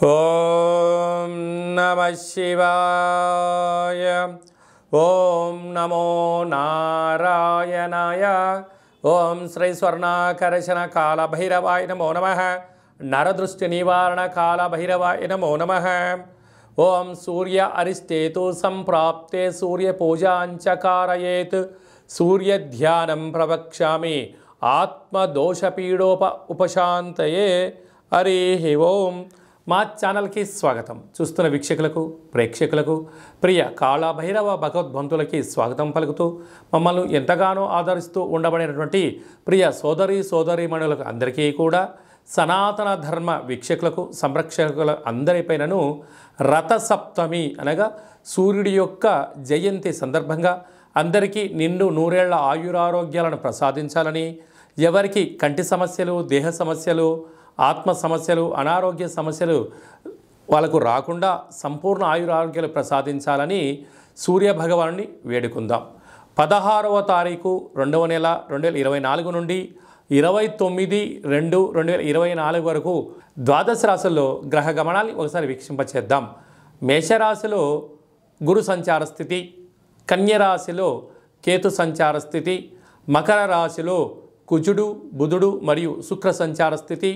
ఓం నమః శివాయ. ఓం నమో నారాయణాయ. ఓం శ్రీ స్వర్ణాకర్షణ కాళభైరవాయ నమో నమః. నరదృష్టి నివారణ కాళభైరవాయ నమో నమః. ఓం సూర్య అరిష్టేతు సంప్రాప్తే సూర్య పూజాంచ కారయేత్. సూర్య ధ్యానం ప్రవక్ష్యామి ఆత్మదోషపీడోప ఉపశాంతయే. హరి ఓం. మా ఛానల్కి స్వాగతం. చూస్తున్న వీక్షకులకు, ప్రేక్షకులకు, ప్రియ కాళభైరవ భగవద్బంతులకి స్వాగతం పలుకుతూ మమ్మల్ని ఎంతగానో ఆదరిస్తూ ఉండబడినటువంటి ప్రియ సోదరీమణులకు అందరికీ కూడా, సనాతన ధర్మ వీక్షకులకు, సంరక్షకుల అందరిపైనను రథసప్తమి అనగా సూర్యుడి యొక్క జయంతి సందర్భంగా అందరికీ నిండు నూరేళ్ల ఆయురారోగ్యాలను ప్రసాదించాలని, ఎవరికి కంటి సమస్యలు, దేహ సమస్యలు, ఆత్మ సమస్యలు, అనారోగ్య సమస్యలు వాళ్ళకు రాకుండా సంపూర్ణ ఆయురారోగ్యాలు ప్రసాదించాలని సూర్య భగవానుని వేడుకుందాం. 16వ తారీఖు 2వ నెల 2024 నుండి 29/2/2024 వరకు ద్వాదశ రాశుల్లో గ్రహ గమనాన్ని ఒకసారి వీక్షింపచేద్దాం. మేషరాశిలో గురు సంచార స్థితి, కన్యరాశిలో కేతు సంచార స్థితి, మకర రాశిలో కుజుడు, బుధుడు మరియు శుక్ర సంచార స్థితి,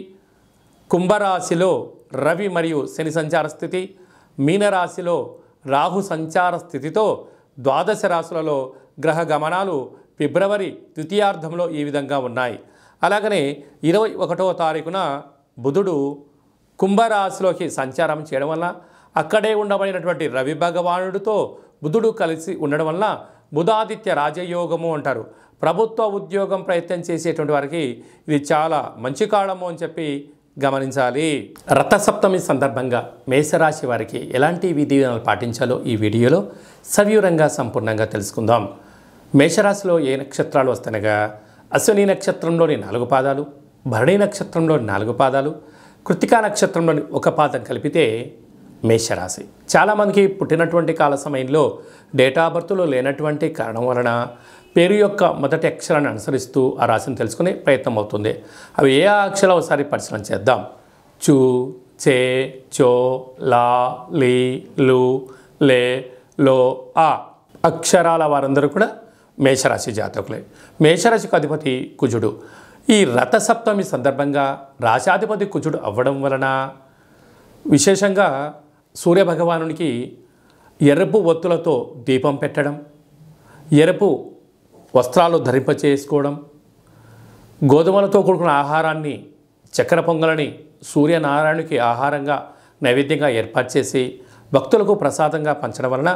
కుంభరాశిలో రవి మరియు శని సంచార స్థితి, మీనరాశిలో రాహు సంచార స్థితితో ద్వాదశ రాశులలో గ్రహ గమనాలు ఫిబ్రవరి ద్వితీయార్థంలో ఈ విధంగా ఉన్నాయి. అలాగనే 21వ తారీఖున బుధుడు కుంభరాశిలోకి సంచారం చేయడం వల్ల అక్కడే ఉండబడినటువంటి రవి భగవానుడితో బుధుడు కలిసి ఉండడం వల్ల బుధాదిత్య రాజయోగము అంటారు. ప్రభుత్వ ఉద్యోగం ప్రయత్నం చేసేటువంటి వారికి ఇది చాలా మంచి కాలము అని చెప్పి గమనించాలి. రథసప్తమి సందర్భంగా మేషరాశి వారికి ఎలాంటి విధి విధానాలు పాటించాలో ఈ వీడియోలో సవివరంగా సంపూర్ణంగా తెలుసుకుందాం. మేషరాశిలో ఏ నక్షత్రాలు వస్తాయనగా అశ్విని నక్షత్రంలోని 4 పాదాలు, భరణి నక్షత్రంలోని 4 పాదాలు, కృత్తికా నక్షత్రంలోని 1 పాదం కలిపితే మేషరాశి. చాలామందికి పుట్టినటువంటి కాల సమయంలో డేటా బర్త్లో లేనటువంటి కారణం వలన పేరు యొక్క మొదటి అక్షరాన్ని అనుసరిస్తూ ఆ రాశిని తెలుసుకునే ప్రయత్నం అవుతుంది. అవి ఏ అక్షరాలు ఒకసారి పరిశీలన చేద్దాం. చు, చే, చో, లా, లీ, లు, లే, లో, ఆ అక్షరాల వారందరూ కూడా మేషరాశి జాతకులే. మేషరాశికి అధిపతి కుజుడు. ఈ రథసప్తమి సందర్భంగా రాశాధిపతి కుజుడు అవ్వడం వలన విశేషంగా సూర్యభగవానునికి ఎరుపు ఒత్తులతో దీపం పెట్టడం, ఎరుపు వస్త్రాలు ధరింపచేసుకోవడం, గోధుమలతో కూడుకున్న ఆహారాన్ని, చక్కెర పొంగలని సూర్యనారాయణునికి ఆహారంగా నైవేద్యంగా ఏర్పాటు చేసి భక్తులకు ప్రసాదంగా పంచడం వలన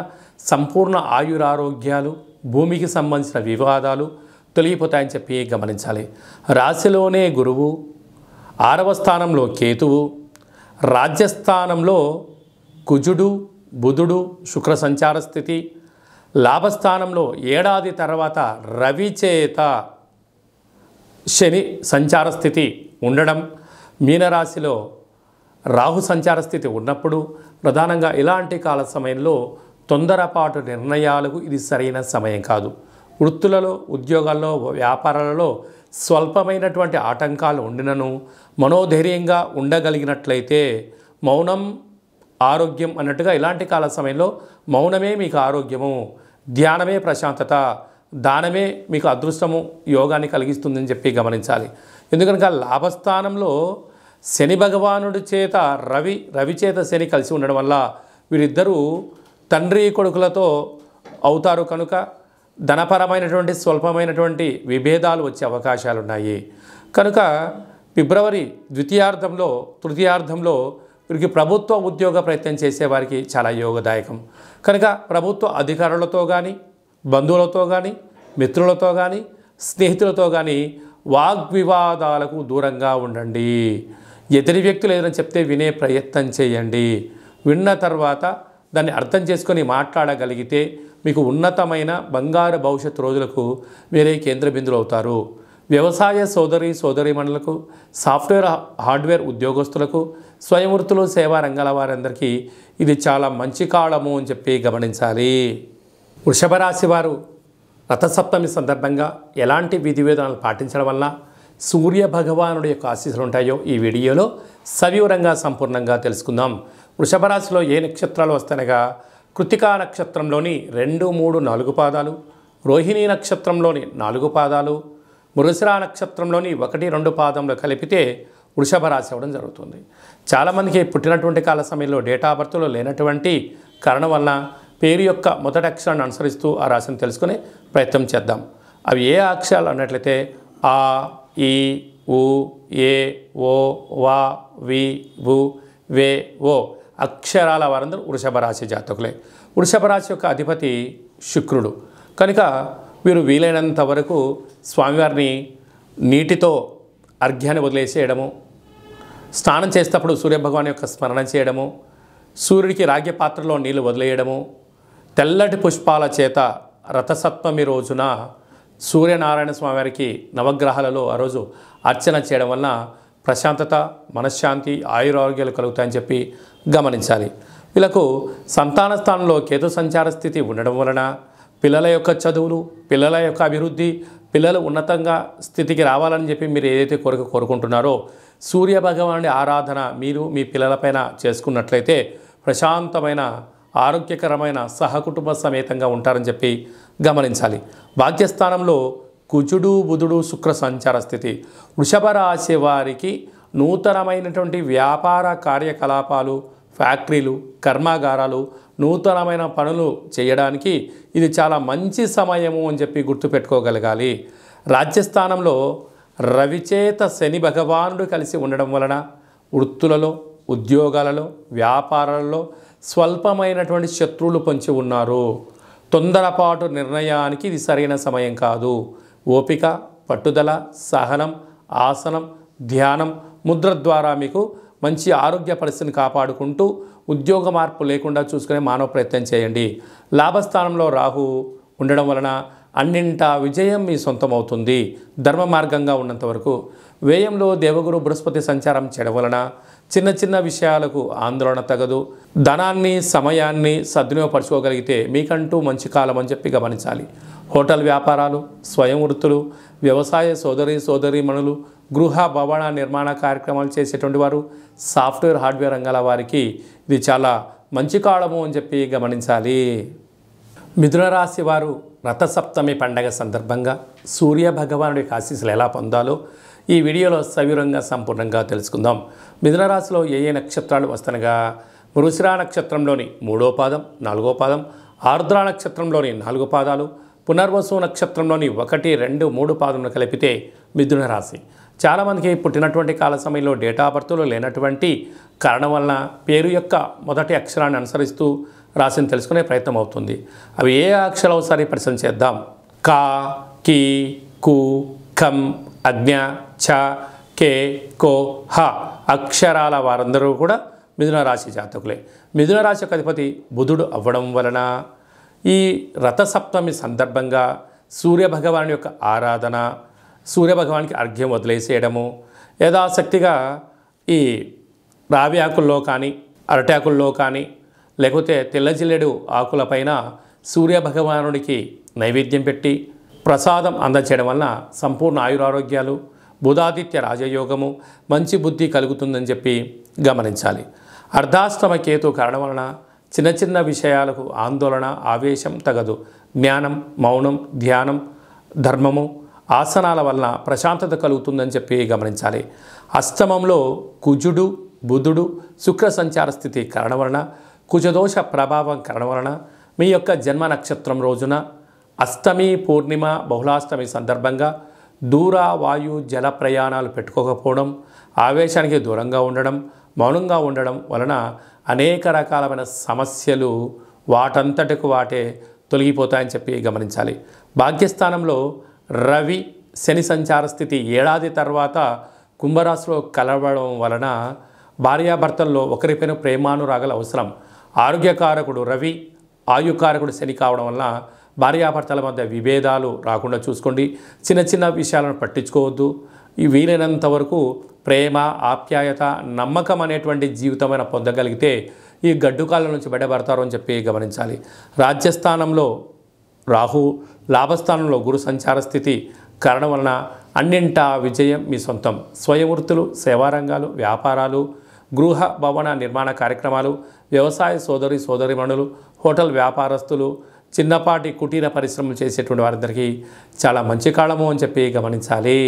సంపూర్ణ ఆయురారోగ్యాలు, భూమికి సంబంధించిన వివాదాలు తొలగిపోతాయని చెప్పి గమనించాలి. రాశిలోనే గురువు, 6వ స్థానంలో కేతువు, రాజ్యస్థానంలో కుజుడు, బుధుడు, శుక్ర సంచార స్థితి, లాభస్థానంలో ఏడాది తర్వాత రవి చేత శని సంచార స్థితి ఉండడం, మీనరాశిలో రాహు సంచార స్థితి ఉన్నప్పుడు ప్రధానంగా ఇలాంటి కాల సమయంలో తొందరపాటు నిర్ణయాలకు ఇది సరైన సమయం కాదు. వృత్తులలో, ఉద్యోగాల్లో, వ్యాపారాలలో స్వల్పమైనటువంటి ఆటంకాలు ఉండినను మనోధైర్యంగా ఉండగలిగినట్లయితే మౌనం ఆరోగ్యం అన్నట్టుగా ఇలాంటి కాల సమయంలో మౌనమే మీకు ఆరోగ్యము, ధ్యానమే ప్రశాంతత, దానమే మీకు అదృష్టము, యోగాన్ని కలిగిస్తుందని చెప్పి గమనించాలి. ఎందుకనగా లాభస్థానంలో శని భగవానుడి చేత రవి చేత శని కలిసి ఉండడం వల్ల వీరిద్దరూ తండ్రి కొడుకులతో అవుతారు. కనుక ధనపరమైనటువంటి స్వల్పమైనటువంటి విభేదాలు వచ్చే అవకాశాలు ఉన్నాయి. కనుక ఫిబ్రవరి ద్వితీయార్థంలో, తృతీయార్థంలో వీరికి ప్రభుత్వ ఉద్యోగ ప్రయత్నం చేసేవారికి చాలా యోగదాయకం. కనుక ప్రభుత్వ అధికారులతో కానీ, బంధువులతో కానీ, మిత్రులతో కానీ, స్నేహితులతో కానీ వాగ్వివాదాలకు దూరంగా ఉండండి. ఎదుటి వ్యక్తులు ఏదైనా చెప్తే వినే ప్రయత్నం చేయండి. విన్న తర్వాత దాన్ని అర్థం చేసుకొని మాట్లాడగలిగితే మీకు ఉన్నతమైన బంగారు భవిష్యత్తు రోజులకు మీరే కేంద్ర బిందులు అవుతారు. వ్యవసాయ సోదరీమణులకు, సాఫ్ట్వేర్ హార్డ్వేర్ ఉద్యోగస్తులకు, స్వయం వృత్తులు, సేవా రంగాల వారందరికీ ఇది చాలా మంచి కాలము అని చెప్పి గమనించాలి. వృషభ రాశి వారు రథసప్తమి సందర్భంగా ఎలాంటి విధి విధానాలు పాటించడం వల్ల సూర్య భగవానుడి యొక్క ఆశీస్సులు ఉంటాయో ఈ వీడియోలో సవివరంగా సంపూర్ణంగా తెలుసుకుందాం. వృషభ రాశిలో ఏ నక్షత్రాలు వస్తాయనగా కృత్తికా నక్షత్రంలోని 2, 3, 4 పాదాలు, రోహిణీ నక్షత్రంలోని 4 పాదాలు, మృగశిర నక్షత్రంలోని 1, 2 పాదంలో కలిపితే వృషభ రాశి అవ్వడం జరుగుతుంది. చాలామందికి పుట్టినటువంటి కాల సమయంలో డేటా ఆఫ్ బర్త్లో లేనటువంటి కారణం వలన పేరు యొక్క మొదటి అక్షరాన్ని అనుసరిస్తూ ఆ రాశిని తెలుసుకునే ప్రయత్నం చేద్దాం. అవి ఏ అక్షరాలు అన్నట్లయితే ఆ, ఈ, ఉ, ఏ, ఓ, వా, వి, వు, వే, ఓ అక్షరాల వారందరూ వృషభ రాశి జాతకులే. వృషభ రాశి యొక్క అధిపతి శుక్రుడు కనుక వీరు వీలైనంత వరకు స్వామివారిని నీటితో అర్ఘ్యాన్ని వదిలేసేయడము, స్నానం చేసేటప్పుడు సూర్యభగవాన్ యొక్క స్మరణ చేయడము, సూర్యుడికి రాగ్య పాత్రలో నీళ్లు వదిలేయడము, తెల్లటి పుష్పాల చేత రథసప్తమి రోజున సూర్యనారాయణ స్వామివారికి నవగ్రహాలలో ఆ రోజు అర్చన చేయడం వలన ప్రశాంతత, మనశ్శాంతి, ఆయురారోగ్యాలు కలుగుతాయని చెప్పి గమనించాలి. వీళ్ళకు సంతాన స్థానంలో కేతు సంచార స్థితి ఉండడం వలన పిల్లల యొక్క చదువులు, పిల్లల యొక్క అభివృద్ధి, పిల్లలు ఉన్నతంగా స్థితికి రావాలని చెప్పి మీరు ఏదైతే కోరుకుంటున్నారో సూర్య భగవానుడి ఆరాధన మీరు మీ పిల్లలపైన చేసుకున్నట్లయితే ప్రశాంతమైన, ఆరోగ్యకరమైన సహకుటుంబ సమేతంగా ఉంటారని చెప్పి గమనించాలి. భాగ్యస్థానంలో కుజుడు, బుధుడు, శుక్ర సంచార స్థితి వృషభ రాశి వారికి నూతనమైనటువంటి వ్యాపార కార్యకలాపాలు, ఫ్యాక్టరీలు, కర్మాగారాలు, నూతనమైన పనులు చేయడానికి ఇది చాలా మంచి సమయము అని చెప్పి గుర్తుపెట్టుకోగలగాలి. రాజ్యస్థానంలో రవిచేత శని భగవానుడు కలిసి ఉండడం వలన వృత్తులలో, ఉద్యోగాలలో, వ్యాపారాలలో స్వల్పమైనటువంటి శత్రువులు పొంచి ఉన్నారు. తొందరపాటు నిర్ణయానికి ఇది సరైన సమయం కాదు. ఓపిక, పట్టుదల, సహనం, ఆసనం, ధ్యానం, ముద్ర ద్వారా మీకు మంచి ఆరోగ్య పరిస్థితిని కాపాడుకుంటూ ఉద్యోగ మార్పు లేకుండా చూసుకునే మానవ ప్రయత్నం చేయండి. లాభస్థానంలో రాహు ఉండడం వలన అన్నింటా విజయం మీ సొంతం అవుతుంది. ధర్మ మార్గంగా ఉన్నంత వరకు వ్యయంలో దేవగురు బృహస్పతి సంచారం చేయడం వలన చిన్న చిన్న విషయాలకు ఆందోళన తగదు. ధనాన్ని, సమయాన్ని సద్వినియోగపరచుకోగలిగితే మీకంటూ మంచి కాలం అని చెప్పి గమనించాలి. హోటల్ వ్యాపారాలు, స్వయం వృత్తులు, వ్యవసాయ సోదరీమణులు, గృహ భవన నిర్మాణ కార్యక్రమాలు చేసేటువంటి వారు, సాఫ్ట్వేర్ హార్డ్వేర్ రంగాల వారికి ఇది చాలా మంచి కాలము అని చెప్పి గమనించాలి. మిథున రాశి వారు రథసప్తమి పండగ సందర్భంగా సూర్య భగవానుడి ఆశీస్సులు ఎలా పొందాలో ఈ వీడియోలో సవివరంగా సంపూర్ణంగా తెలుసుకుందాం. మిథున రాశిలో ఏ ఏ నక్షత్రాలు వస్తనగా మృగశిర నక్షత్రంలోని 3వ పాదం, 4వ పాదం, ఆర్ద్ర నక్షత్రంలోని 4 పాదాలు, పునర్వసు నక్షత్రంలోని 1, 2, 3 పాదములు కలిపితే మిథున రాశి. చాలామందికి పుట్టినటువంటి కాల సమయంలో డేటా ఆఫ్ బర్త్లో లేనటువంటి కారణం వలన పేరు యొక్క మొదటి అక్షరాన్ని అనుసరిస్తూ రాశిని తెలుసుకునే ప్రయత్నం అవుతుంది. అవి ఏ అక్షరాలు ఒకసారి పరిశీలన చేద్దాం. కా, కి, కు, ఖం, అజ్ఞ, ఛ, కే, కో, హ అక్షరాల వారందరూ కూడా మిథున రాశి జాతకులే. మిథున రాశి యొక్క అధిపతి బుధుడు అవ్వడం వలన ఈ రథసప్తమి సందర్భంగా సూర్యభగవాన్ యొక్క ఆరాధన, సూర్యభగవానికి అర్ఘ్యం వదిలేసేయడము, యథాశక్తిగా ఈ రావి ఆకుల్లో కానీ, అరటాకుల్లో కానీ, లేకపోతే తెల్లజిల్లెడు ఆకులపైన సూర్యభగవానుడికి నైవేద్యం పెట్టి ప్రసాదం అందచేయడం వలన సంపూర్ణ ఆయురారోగ్యాలు, బుధాదిత్య రాజయోగము, మంచి బుద్ధి కలుగుతుందని చెప్పి గమనించాలి. అర్ధాష్టమ కేతు కారణం వలన చిన్న చిన్న విషయాలకు ఆందోళన, ఆవేశం తగదు. జ్ఞానం, మౌనం, ధ్యానం, ధర్మము, ఆసనాల వలన ప్రశాంతత కలుగుతుందని చెప్పి గమనించాలి. అష్టమంలో కుజుడు, బుధుడు, శుక్ర సంచార స్థితి కారణం వలన, కుజదోష ప్రభావం కారణం వలన మీ యొక్క జన్మ నక్షత్రం రోజున అష్టమి, పూర్ణిమ, బహుళాష్టమి సందర్భంగా దూర, వాయు, జల ప్రయాణాలు పెట్టుకోకపోవడం, ఆవేశానికి దూరంగా ఉండడం, మౌనంగా ఉండడం వలన అనేక రకాలమైన సమస్యలు వాటంతటికి వాటే తొలగిపోతాయని చెప్పి గమనించాలి. భాగ్యస్థానంలో రవి, శని సంచార స్థితి ఏడాది తర్వాత కుంభరాశిలో కలవడం వలన భార్యాభర్తల్లో ఒకరిపైన ప్రేమానురాగాలు అవసరం. ఆరోగ్యకారకుడు రవి, ఆయుకారకుడు శని కావడం వలన భార్యాభర్తల మధ్య విభేదాలు రాకుండా చూసుకోండి. చిన్న చిన్న విషయాలను పట్టించుకోవద్దు. ఈ వీలైనంత వరకు ప్రేమ, ఆప్యాయత, నమ్మకం అనేటువంటి జీవితమైన పొందగలిగితే ఈ గడ్డుకాలం నుంచి బయటపడతారు అని చెప్పి గమనించాలి. రాజ్యస్థానంలో రాహు, లాభస్థానంలో గురు సంచార స్థితి కారణం వలన అన్నింటా విజయం మీ సొంతం. స్వయం వృత్తులు, సేవారంగాలు, వ్యాపారాలు, గృహ భవన నిర్మాణ కార్యక్రమాలు, వ్యవసాయ సోదరిమణులు, హోటల్ వ్యాపారస్తులు, చిన్నపాటి కుటీర పరిశ్రమలు చేసేటువంటి వారందరికీ చాలా మంచి కాలము అని చెప్పి గమనించాలి.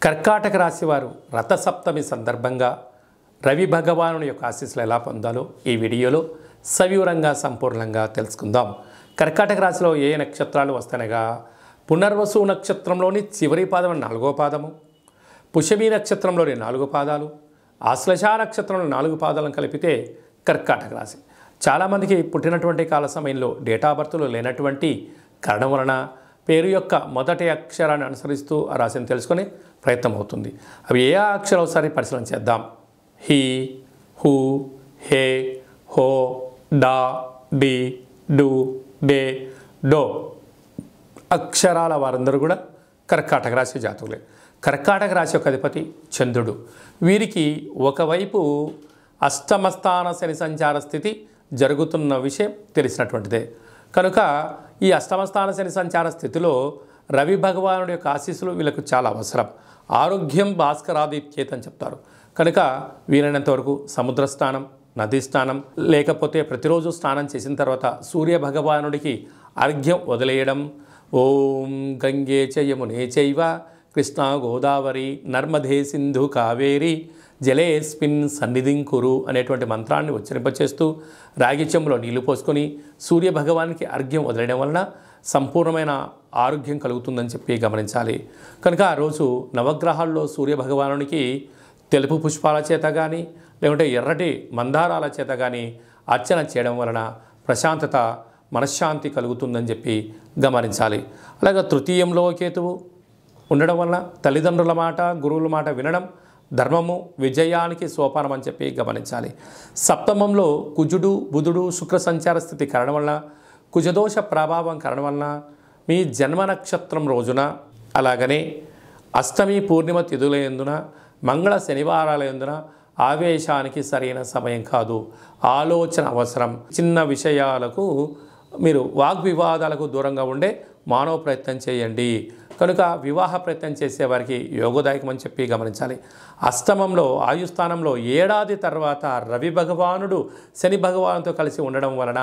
కర్కాటక రాశి వారు రథసప్తమి సందర్భంగా రవి భగవానుని యొక్క ఆశీస్సులు ఎలా పొందాలో ఈ వీడియోలో సవివరంగా సంపూర్ణంగా తెలుసుకుందాం. కర్కాటక రాశిలో ఏ నక్షత్రాలు వస్తాయనగా పునర్వసు నక్షత్రంలోని చివరి పాదం 4వ పాదము, పుష్యమి నక్షత్రంలోని 4 పాదాలు, ఆశ్లేష నక్షత్రంలో 4 పాదాలను కలిపితే కర్కాటక రాశి. చాలామందికి పుట్టినటువంటి కాల సమయంలో డేటా బర్త్లు లేనటువంటి కారణం వలన పేరు యొక్క మొదటి అక్షరాన్ని అనుసరిస్తూ ఆ రాశిని తెలుసుకొని ప్రయత్నం అవుతుంది. అవి ఏ అక్షరం ఒకసారి పరిశీలన చేద్దాం. హి, హు, హే, హో, డా, డి, డు, డే, డో అక్షరాల వారందరూ కూడా కర్కాటక రాశి జాతకులే. కర్కాటక రాశి యొక్క అధిపతి చంద్రుడు. వీరికి ఒకవైపు అష్టమస్థాన శని సంచార స్థితి జరుగుతున్న విషయం తెలిసినటువంటిదే. కనుక ఈ అష్టమస్థాన శని సంచార స్థితిలో రవి భగవానుడి యొక్క ఆశీస్సులు వీళ్ళకు చాలా అవసరం. ఆరోగ్యం భాస్కరాదిత్యేత్ అని చెప్తారు. కనుక వీలైనంత వరకు సముద్ర స్నానం, నదీ స్నానం, లేకపోతే ప్రతిరోజు స్నానం చేసిన తర్వాత సూర్య భగవానుడికి అర్ఘ్యం వదిలేయడం. ఓం గంగే చ యమునే చైవ కృష్ణా గోదావరి నర్మదే సింధు కావేరి జలేస్మిన్ సన్నిధిం కురు అనేటువంటి మంత్రాన్ని ఉచ్చరింపచేస్తూ రాగి చెంబులో నీళ్లు పోసుకొని సూర్య భగవానికి అర్ఘ్యం వదిలేయడం వలన సంపూర్ణమైన ఆరోగ్యం కలుగుతుందని చెప్పి గమనించాలి. కనుక ఆ రోజు నవగ్రహాల్లో సూర్య భగవానునికి తెలుపు పుష్పాల చేత కానీ లేకుంటే ఎర్రటి మందారాల చేత కానీ అర్చన చేయడం వలన ప్రశాంతత, మనశ్శాంతి కలుగుతుందని చెప్పి గమనించాలి. అలాగే తృతీయంలో కేతువు ఉండడం వలన తల్లిదండ్రుల మాట, గురువుల మాట వినడం ధర్మము, విజయానికి సోపానం అని చెప్పి గమనించాలి. సప్తమంలో కుజుడు, బుధుడు, శుక్ర సంచార స్థితి కారణం వలన, కుజదోష ప్రభావం కారణం వలన మీ జన్మ నక్షత్రం రోజున, అలాగనే అష్టమి పూర్ణిమ తిథుల యందున, మంగళ శనివారాల యందున ఆవేశానికి సరైన సమయం కాదు. ఆలోచన అవసరం. చిన్న విషయాలకు మీరు వాగ్వివాదాలకు దూరంగా ఉండే మానవ ప్రయత్నం చేయండి. కనుక వివాహ ప్రయత్నం చేసేవారికి యోగదాయకం అని చెప్పి గమనించాలి. అష్టమంలో ఆయుస్థానంలో ఏడాది తర్వాత రవి భగవానుడు శని భగవానుతో కలిసి ఉండడం వలన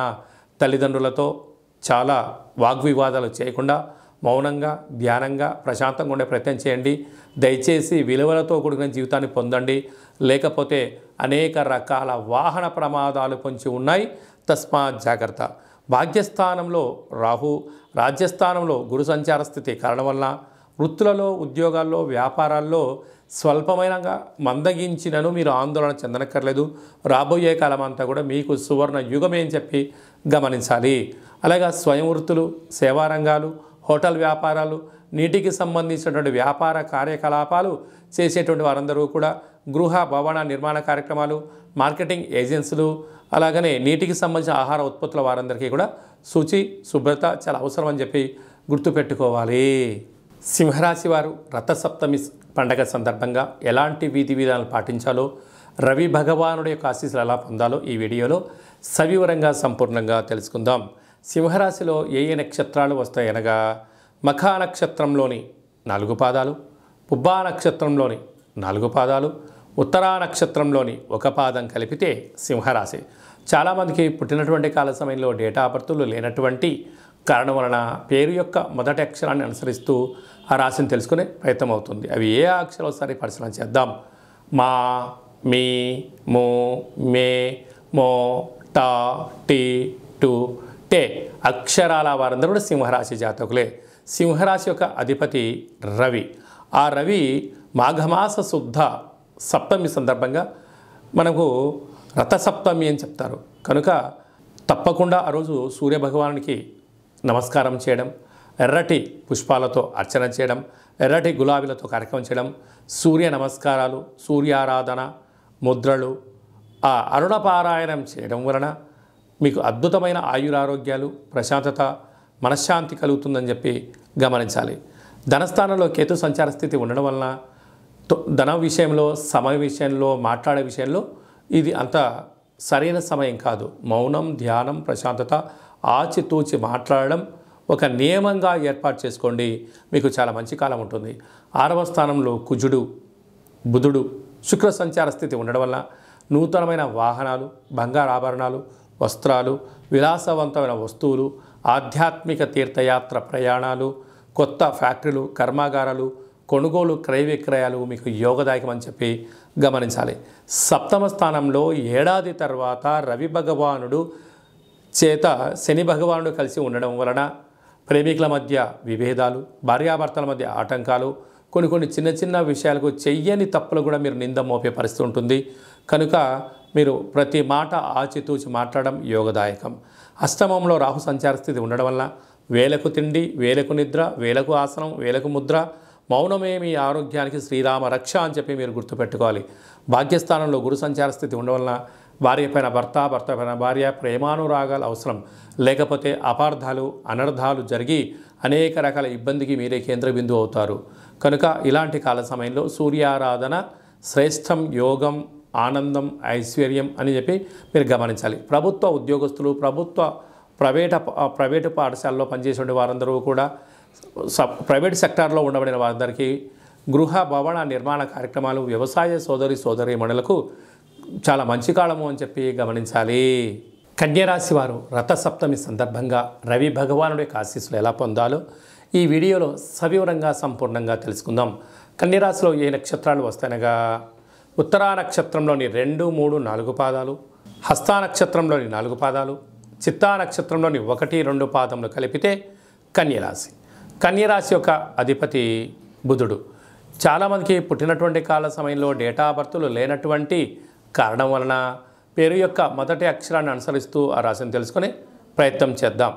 తల్లిదండ్రులతో చాలా వాగ్వివాదాలు చేయకుండా మౌనంగా, ధ్యానంగా, ప్రశాంతంగా ఉండే ప్రయత్నం చేయండి. దయచేసి విలువలతో కూడిన జీవితాన్ని పొందండి. లేకపోతే అనేక రకాల వాహన ప్రమాదాలు పొంచి ఉన్నాయి. తస్మాత్ జాగ్రత్త. భాగ్యస్థానంలో రాహు, రాజ్యస్థానంలో గురు సంచార స్థితి కారణం వలన వృత్తులలో, ఉద్యోగాల్లో, వ్యాపారాల్లో స్వల్పమైనగా మందగించినను మీరు ఆందోళన చెందనక్కర్లేదు. రాబోయే కాలం అంతా కూడా మీకు సువర్ణ యుగమే అని చెప్పి గమనించాలి. అలాగే స్వయం వృత్తులు, సేవారంగాలు, హోటల్ వ్యాపారాలు, నీటికి సంబంధించినటువంటి వ్యాపార కార్యకలాపాలు చేసేటువంటి వారందరూ కూడా గృహ భవన నిర్మాణ కార్యక్రమాలు, మార్కెటింగ్ ఏజెన్సీలు, అలాగనే నీటికి సంబంధించిన ఆహార ఉత్పత్తుల వారందరికీ కూడా శుచి, శుభ్రత చాలా అవసరం అని చెప్పి గుర్తుపెట్టుకోవాలి. సింహరాశి వారు రథసప్తమి పండగ సందర్భంగా ఎలాంటి విధి విధానాలు పాటించాలో, రవి భగవానుడి యొక్క ఆశీస్సులు ఎలా పొందాలో ఈ వీడియోలో సవివరంగా సంపూర్ణంగా తెలుసుకుందాం. సింహరాశిలో ఏ నక్షత్రాలు వస్తాయనగా మఖా నక్షత్రంలోని 4 పాదాలు, పుబ్బా నక్షత్రంలోని 4 పాదాలు, ఉత్తరా నక్షత్రంలోని 1 పాదం కలిపితే సింహరాశి. చాలామందికి పుట్టినటువంటి కాల సమయంలో డేటా బర్త్లు లేనటువంటి కారణం వలన పేరు యొక్క మొదటి అక్షరాన్ని అనుసరిస్తూ ఆ రాశిని తెలుసుకునే ప్రయత్నం అవుతుంది. అవి ఏ అక్షరం ఒకసారి పరిశీలన చేద్దాం. మా, మీ, మో, మే, మో, టా, టీ, టు, టే అక్షరాల వారందరూ కూడా సింహరాశి జాతకులే. సింహరాశి యొక్క అధిపతి రవి. ఆ రవి మాఘమాస శుద్ధ సప్తమి సందర్భంగా మనకు రథసప్తమి అని చెప్తారు. కనుక తప్పకుండా ఆ రోజు సూర్యభగవానునికి నమస్కారం చేయడం, ఎర్రటి పుష్పాలతో అర్చన చేయడం, ఎర్రటి గులాబీలతో కార్యక్రమం చేయడం, సూర్య నమస్కారాలు, సూర్యారాధన, ముద్రలు, ఆ అరుణపారాయణం చేయడం వలన మీకు అద్భుతమైన ఆయురారోగ్యాలు, ప్రశాంతత, మనశ్శాంతి కలుగుతుందని చెప్పి గమనించాలి. ధనస్థానంలో కేతు సంచార స్థితి ఉండడం వలన ధన విషయంలో, సమయ విషయంలో, మాట్లాడే విషయంలో ఇది అంత సరైన సమయం కాదు. మౌనం, ధ్యానం, ప్రశాంతత, ఆచితూచి మాట్లాడడం, ఒక నియమంగా ఏర్పాటు చేసుకోండి. మీకు చాలా మంచి కాలం ఉంటుంది. 6వ స్థానంలో కుజుడు, బుధుడు, శుక్ర సంచార స్థితి ఉండడం వల్ల నూతనమైన వాహనాలు, బంగారు ఆభరణాలు, వస్త్రాలు, విలాసవంతమైన వస్తువులు, ఆధ్యాత్మిక తీర్థయాత్ర ప్రయాణాలు, కొత్త ఫ్యాక్టరీలు, కర్మాగారాలు, కొనుగోలు, క్రయ విక్రయాలు మీకు యోగదాయకమని చెప్పి గమనించాలి. 7వ స్థానంలో ఏడాది తర్వాత రవి భగవానుడు చేత శని భగవానుడు కలిసి ఉండడం వలన ప్రేమికుల మధ్య విభేదాలు, భార్యాభర్తల మధ్య ఆటంకాలు, కొన్ని చిన్న చిన్న విషయాలకు చెయ్యని తప్పులు కూడా మీరు నింద మోపే పరిస్థితి ఉంటుంది. కనుక మీరు ప్రతి మాట ఆచితూచి మాట్లాడడం యోగదాయకం. అష్టమంలో రాహు సంచార స్థితి ఉండడం వల్ల వేలకు తిండి, వేలకు నిద్ర, వేలకు ఆసనం, వేలకు ముద్ర, మౌనమే మీ ఆరోగ్యానికి శ్రీరామ రక్ష అని చెప్పి మీరు గుర్తుపెట్టుకోవాలి. భాగ్యస్థానంలో గురు సంచార స్థితి ఉండడం వల్ల భార్య పైన భర్త, భర్త పైన భార్య, ప్రేమానురాగాలు అవసరం. లేకపోతే అపార్థాలు, అనర్థాలు జరిగి అనేక రకాల ఇబ్బందికి మీరే కేంద్ర బిందువు అవుతారు. కనుక ఇలాంటి కాల సమయంలో సూర్యారాధన శ్రేష్టం, యోగం, ఆనందం, ఐశ్వర్యం అని చెప్పి మీరు గమనించాలి. ప్రభుత్వ ఉద్యోగస్తులు, ప్రైవేటు పాఠశాలలో పనిచేసే వారందరూ కూడా ప్రైవేట్ సెక్టార్లో ఉండబడిన వారందరికీ గృహ భవన నిర్మాణ కార్యక్రమాలు, వ్యవసాయ సోదరీమణులకు చాలా మంచి కాలము అని చెప్పి గమనించాలి. కన్యరాశి వారు రథసప్తమి సందర్భంగా రవి భగవానుడి యొక్క ఆశీస్సులు ఎలా పొందాలో ఈ వీడియోలో సవివరంగా సంపూర్ణంగా తెలుసుకుందాం. కన్యరాశిలో ఏ నక్షత్రాలు వస్తాయనగా ఉత్తరా నక్షత్రంలోని 2, 3, 4 పాదాలు, హస్తా నక్షత్రంలోని 4 పాదాలు, చిత్తా నక్షత్రంలోని 1, 2 పాదములు కలిపితే కన్యరాశి. కన్యరాశి యొక్క అధిపతి బుధుడు. చాలామందికి పుట్టినటువంటి కాల సమయంలో డేటా బర్తులు లేనటువంటి కారణం వలన పేరు యొక్క మొదటి అక్షరాన్ని అనుసరిస్తూ ఆ రాశిని తెలుసుకునే ప్రయత్నం చేద్దాం.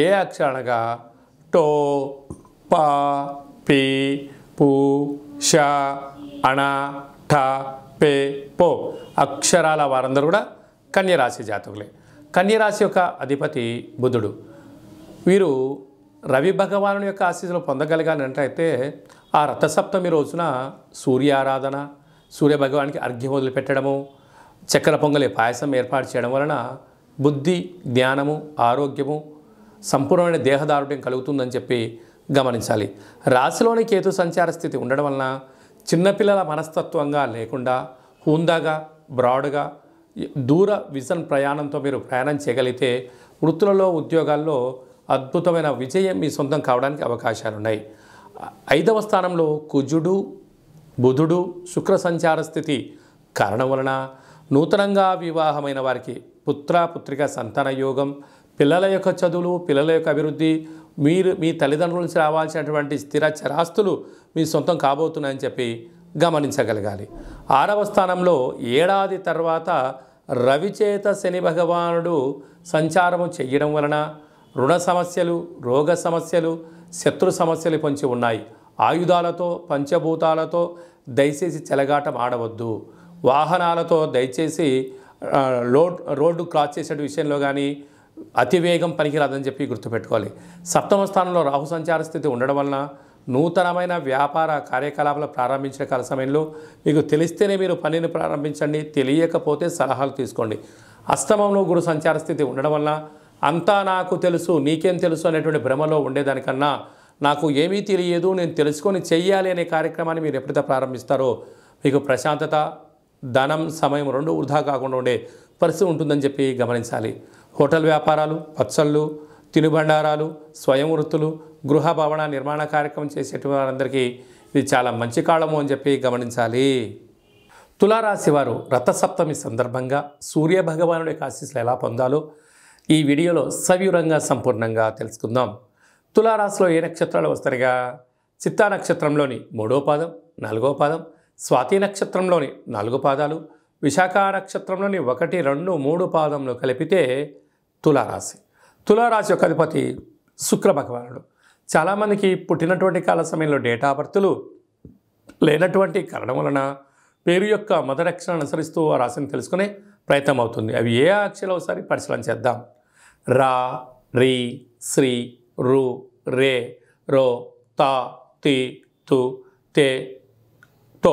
ఏ అక్షరానగా టో, పా, పి, పు, ష, అణ, ఠ, పే, పో అక్షరాల వారందరూ కూడా కన్యరాశి జాతకులే. కన్యరాశి యొక్క అధిపతి బుధుడు. వీరు రవి భగవాను యొక్క ఆశీస్సులు పొందగలిగానంటే ఆ రథసప్తమి రోజున సూర్యారాధన, సూర్యభగవానికి అర్ఘ్యం వదిలిపెట్టడము, చక్కెర పొంగలి పాయసం ఏర్పాటు చేయడం వలన బుద్ధి, జ్ఞానము, ఆరోగ్యము, సంపూర్ణమైన దేహదారుఢ్యం కలుగుతుందని చెప్పి గమనించాలి. రాశిలోని కేతు సంచార స్థితి ఉండడం వలన చిన్నపిల్లల మనస్తత్వంగా లేకుండా హుందాగా, బ్రాడ్గా, దూర విజన్ ప్రయాణంతో మీరు ప్రయాణం చేయగలిగితే వృత్తులలో, ఉద్యోగాల్లో అద్భుతమైన విజయం మీ సొంతం కావడానికి అవకాశాలు ఉన్నాయి. 5వ స్థానంలో కుజుడు, బుధుడు, శుక్ర సంచార స్థితి కారణం వలన నూతనంగా వివాహమైన వారికి పుత్రిక సంతాన యోగం, పిల్లల యొక్క చదువులు, పిల్లల యొక్క అభివృద్ధి, మీ తల్లిదండ్రుల నుంచి రావాల్సినటువంటి స్థిర చరాస్తులు మీ సొంతం కాబోతున్నాయని చెప్పి గమనించగలగాలి. 6వ స్థానంలో ఏడాది తర్వాత రవిచేత శని భగవానుడు సంచారము చెయ్యడం వలన రుణ సమస్యలు, రోగ సమస్యలు, శత్రు సమస్యలు పొంచి ఉన్నాయి. ఆయుధాలతో, పంచభూతాలతో దయచేసి చెలగాటం ఆడవద్దు. వాహనాలతో దయచేసి రోడ్డు క్రాస్ చేసే విషయంలో కానీ అతివేగం పనికిరాదని చెప్పి గుర్తుపెట్టుకోవాలి. 7వ స్థానంలో రాహు సంచార స్థితి ఉండడం వలన నూతనమైన వ్యాపార కార్యకలాపాలు ప్రారంభించిన కాల సమయంలో మీకు తెలిస్తేనే మీరు పనిని ప్రారంభించండి, తెలియకపోతే సలహాలు తీసుకోండి. అష్టమంలో గురు సంచార స్థితి ఉండడం వలన అంతా నాకు తెలుసు, నీకేం తెలుసు అనేటువంటి భ్రమలో ఉండేదానికన్నా నాకు ఏమీ తెలియదు, నేను తెలుసుకొని చెయ్యాలి అనే కార్యక్రమాన్ని మీరు ఎప్పుడైతే ప్రారంభిస్తారో మీకు ప్రశాంతత, ధనం, సమయం 2 వృధా కాకుండా ఉండే పరిస్థితి ఉంటుందని చెప్పి గమనించాలి. హోటల్ వ్యాపారాలు, పచ్చళ్ళు, తినుబండారాలు, స్వయం వృత్తులు, గృహ భవన నిర్మాణ కార్యక్రమం చేసేటువంటి వారందరికీ ఇది చాలా మంచి కాలము అని చెప్పి గమనించాలి. తులారాశి వారు రథసప్తమి సందర్భంగా సూర్య భగవానుడి యొక్క ఆశీస్సులు ఎలా పొందాలో ఈ వీడియోలో సవివరంగా సంపూర్ణంగా తెలుసుకుందాం. తులారాశిలో ఏ నక్షత్రాలు వస్తాయిగా చిత్తా నక్షత్రంలోని 3వ పాదం, 4వ పాదం, స్వాతి నక్షత్రంలోని 4 పాదాలు, విశాఖ నక్షత్రంలోని 1, 2, 3 పాదంలో కలిపితే తులారాశి. తులారాశి యొక్క అధిపతి శుక్ర భగవానుడు. చాలామందికి పుట్టినటువంటి కాల సమయంలో డేటా బర్తులు లేనటువంటి కారణం వలన పేరు యొక్క మొదటి అక్షరాన్ని అనుసరిస్తూ ఆ రాశిని తెలుసుకునే ప్రయత్నం అవుతుంది. అవి ఏ అక్షరాలు ఒకసారి పరిశీలన చేద్దాం. రా, రీ, శ్రీ, రు, రే, రో, తా, తి, తు, తే, తో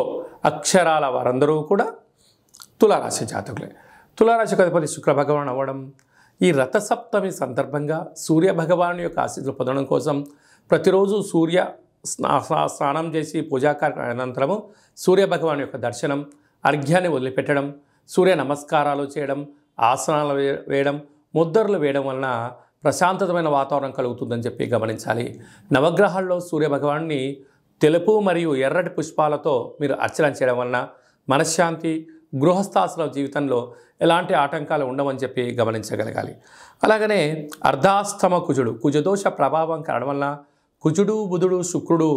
అక్షరాల వారందరూ కూడా తులారాశి జాతకులే. తులారాశికి అధిపతి శుక్ర భగవాన్ అవ్వడం ఈ రథసప్తమి సందర్భంగా సూర్య భగవాను యొక్క ఆశీస్సులు పొందడం కోసం ప్రతిరోజు సూర్య స్నానం చేసి పూజా కార్యక్రమం అనంతరము సూర్య భగవాను యొక్క దర్శనం, అర్ఘ్యాన్ని వదిలిపెట్టడం, సూర్య నమస్కారాలు చేయడం, ఆసనాలు వేయడం, ముద్రలు వేయడం వలన ప్రశాంతమైన వాతావరణం కలుగుతుందని చెప్పి గమనించాలి. నవగ్రహాల్లో సూర్య భగవాన్ని తెలుపు మరియు ఎర్రటి పుష్పాలతో మీరు అర్చన చేయడం వలన మనశ్శాంతి, గృహస్థాశ్ర జీవితంలో ఎలాంటి ఆటంకాలు ఉండవని చెప్పి గమనించగలగాలి. అలాగనే అర్ధాష్టమ కుజుడు, కుజదోష ప్రభావం కావడం వల్ల కుజుడు, బుధుడు, శుక్రుడు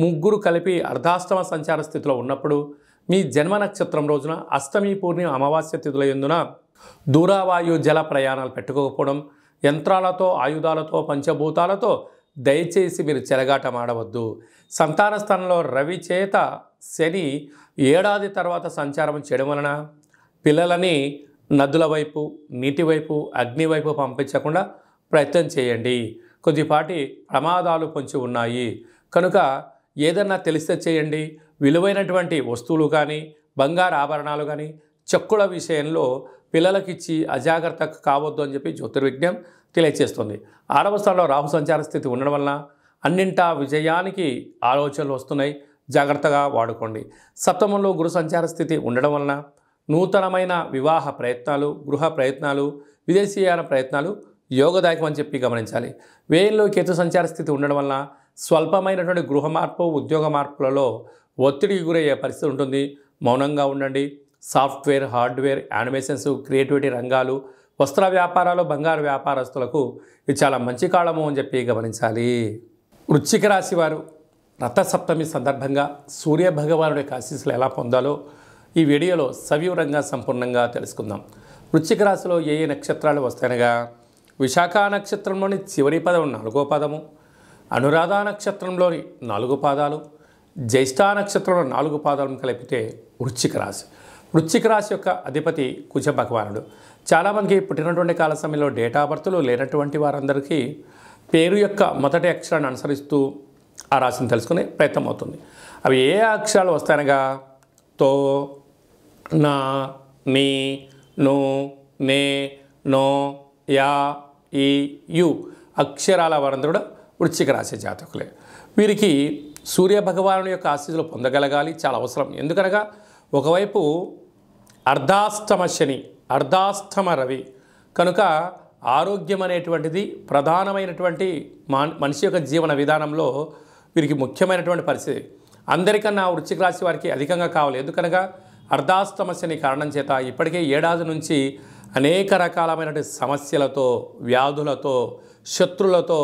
ముగ్గురు కలిపి అర్ధాష్టమ సంచార స్థితిలో ఉన్నప్పుడు మీ జన్మ నక్షత్రం రోజున అష్టమి, పూర్ణిమ, అమావాస్య తిథుల యందున దూరవాయు జల ప్రయాణాలు పెట్టుకోకపోవడం, యంత్రాలతో, ఆయుధాలతో, పంచభూతాలతో దయచేసి మీరు చెలగాటం ఆడవద్దు. సంతాన స్థానంలో రవి చేత శని ఏడాది తర్వాత సంచారం చేయడం వలన పిల్లలని నదుల వైపు, నీటి వైపు, అగ్ని వైపు పంపించకుండా ప్రయత్నం చేయండి. కొద్దిపాటి ప్రమాదాలు పొంచి ఉన్నాయి కనుక ఏదన్నా తెలిస్తే చేయండి. విలువైనటువంటి వస్తువులు కానీ, బంగారు ఆభరణాలు కానీ, చెక్కుల విషయంలో పిల్లలకిచ్చి అజాగ్రత్త కావద్దు అని చెప్పి జ్యోతిర్విజ్ఞం తెలియచేస్తుంది. 6వ స్థానంలో రాహు సంచార స్థితి ఉండడం వలన అన్నింటా విజయానికి ఆలోచనలు వస్తున్నాయి, జాగ్రత్తగా వాడుకోండి. సప్తమంలో గురు సంచార స్థితి ఉండడం వలన నూతనమైన వివాహ ప్రయత్నాలు, గృహ ప్రయత్నాలు, విదేశీయాన ప్రయత్నాలు యోగదాయకం అని చెప్పి గమనించాలి. వ్యయంలో కేతు సంచార స్థితి ఉండడం వలన స్వల్పమైనటువంటి గృహ మార్పు, ఉద్యోగ మార్పులలో ఒత్తిడికి గురయ్యే పరిస్థితి ఉంటుంది. మౌనంగా ఉండండి. సాఫ్ట్వేర్, హార్డ్వేర్, యానిమేషన్స్, క్రియేటివిటీ రంగాలు, వస్త్ర వ్యాపారాలు, బంగారు వ్యాపారస్తులకు ఇది చాలా మంచి కాలము అని చెప్పి గమనించాలి. వృశ్చిక రాశి వారు రథసప్తమి సందర్భంగా సూర్య భగవానుడి యొక్క ఆశీస్సులు ఎలా పొందాలో ఈ వీడియోలో సవివరంగా సంపూర్ణంగా తెలుసుకుందాం. వృశ్చిక రాశిలో ఏ ఏ నక్షత్రాలు వస్తాయనగా విశాఖ నక్షత్రంలోని చివరి పదం 4వ పదము, అనురాధ నక్షత్రంలోని 4 పాదాలు, జ్యేష్ఠ నక్షత్రంలో 4 పాదాలను కలిపితే వృశ్చిక రాశి. వృశ్చిక రాశి యొక్క అధిపతి కుజ భగవానుడు. చాలామందికి పుట్టినటువంటి కాల సమయంలో డేటా బర్త్లు లేనటువంటి వారందరికీ పేరు యొక్క మొదటి అక్షరాన్ని అనుసరిస్తూ ఆ రాశిని తెలుసుకునే ప్రయత్నం అవుతుంది. అవి ఏ అక్షరాలు వస్తాయనగా తో, నా, నీ, ను, నే, నో, యా, ఈ, యు అక్షరాల వారందరూ కూడా వృశ్చిక రాశి జాతకులే. వీరికి సూర్య భగవానుడి యొక్క ఆశీస్సులు పొందగలగాలి, చాలా అవసరం. ఎందుకనగా ఒకవైపు అర్ధాష్టమ శని, అర్ధాష్టమ రవి కనుక ఆరోగ్యం అనేటువంటిది ప్రధానమైనటువంటి మనిషి యొక్క జీవన విధానంలో వీరికి ముఖ్యమైనటువంటి పరిస్థితి. అందరికన్నా వృశ్చిక రాశి వారికి అధికంగా కావాలి. ఎందుకనగా అర్ధాష్టమ శని కారణం చేత ఇప్పటికే ఏడాది నుంచి అనేక రకాలమైనటువంటి సమస్యలతో, వ్యాధులతో, శత్రులతో